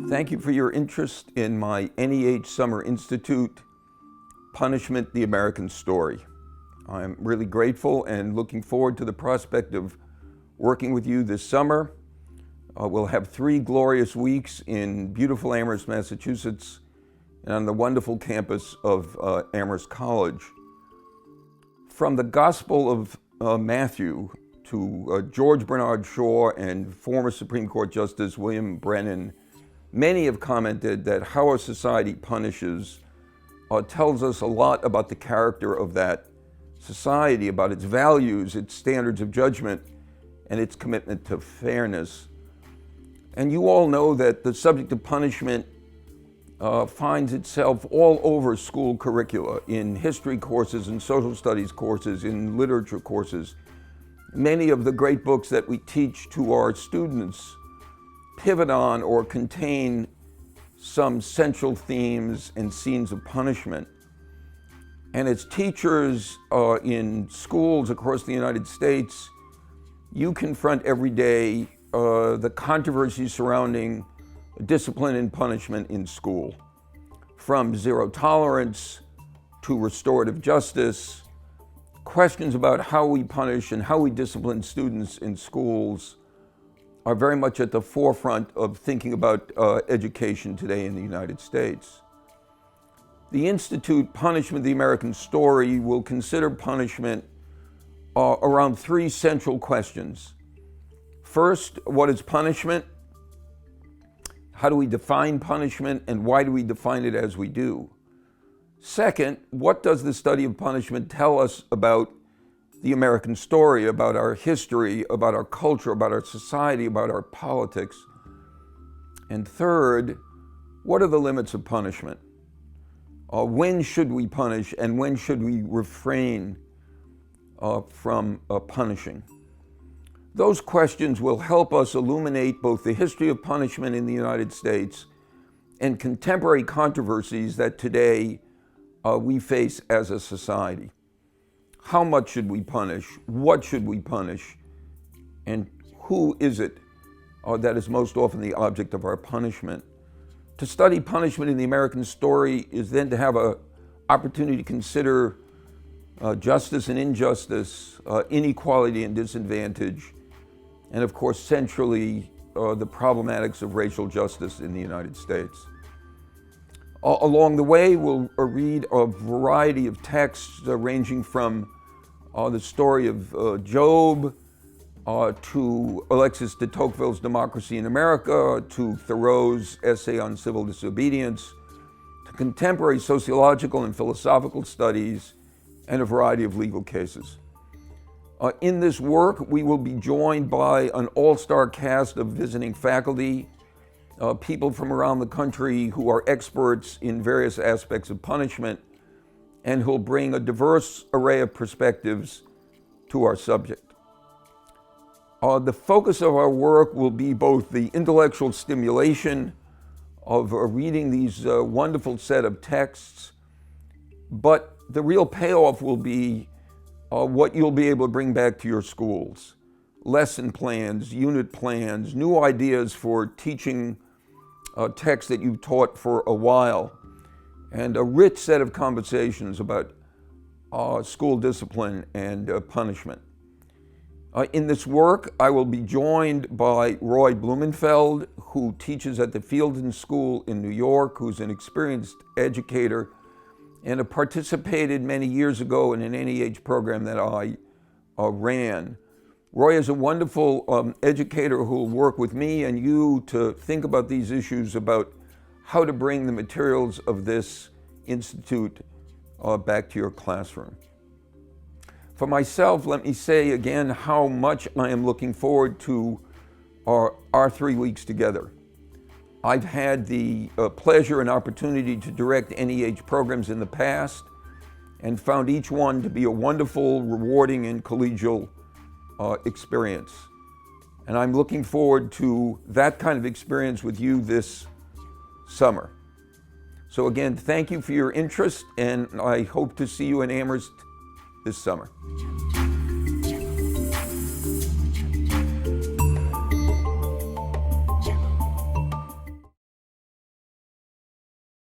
Thank you for your interest in my NEH Summer Institute, Punishment: The American Story. I'm really grateful and looking forward to the prospect of working with you this summer. We'll have 3 glorious weeks in beautiful Amherst, Massachusetts, and on the wonderful campus of Amherst College. From the Gospel of Matthew to George Bernard Shaw and former Supreme Court Justice William Brennan, many have commented that how a society punishes tells us a lot about the character of that society, about its values, its standards of judgment, and its commitment to fairness. And you all know that the subject of punishment finds itself all over school curricula, in history courses, in social studies courses, in literature courses. Many of the great books that we teach to our students pivot on or contain some central themes and scenes of punishment. And as teachers in schools across the United States, you confront every day the controversy surrounding discipline and punishment in school, from zero tolerance to restorative justice. Questions about how we punish and how we discipline students in schools are very much at the forefront of thinking about education today in the United States. The Institute, Punishment: The American Story, will consider punishment around 3 central questions. First, what is punishment? How do we define punishment, and why do we define it as we do? Second, what does the study of punishment tell us about the American story, about our history, about our culture, about our society, about our politics? And third, what are the limits of punishment? When should we punish, and when should we refrain from punishing? Those questions will help us illuminate both the history of punishment in the United States and contemporary controversies that today we face as a society. How much should we punish? What should we punish? And who is it that is most often the object of our punishment? To study punishment in the American story is then to have an opportunity to consider justice and injustice, inequality and disadvantage, and of course, centrally, the problematics of racial justice in the United States. Along the way, we'll read a variety of texts ranging from the story of Job to Alexis de Tocqueville's Democracy in America, to Thoreau's essay on civil disobedience, to contemporary sociological and philosophical studies, and a variety of legal cases. In this work, we will be joined by an all-star cast of visiting faculty, people from around the country who are experts in various aspects of punishment and who'll bring a diverse array of perspectives to our subject. The focus of our work will be both the intellectual stimulation of reading these wonderful set of texts, but the real payoff will be what you'll be able to bring back to your schools. Lesson plans, unit plans, new ideas for teaching texts that you've taught for a while, and a rich set of conversations about school discipline and punishment. In this work, I will be joined by Roy Blumenfeld, who teaches at the Fielden School in New York, who's an experienced educator and participated many years ago in an NEH program that I ran. Roy is a wonderful educator who will work with me and you to think about these issues, about how to bring the materials of this institute back to your classroom. For myself, let me say again how much I am looking forward to our 3 weeks together. I've had the pleasure and opportunity to direct NEH programs in the past and found each one to be a wonderful, rewarding, and collegial experience. And I'm looking forward to that kind of experience with you this summer. So again, thank you for your interest, and I hope to see you in Amherst this summer.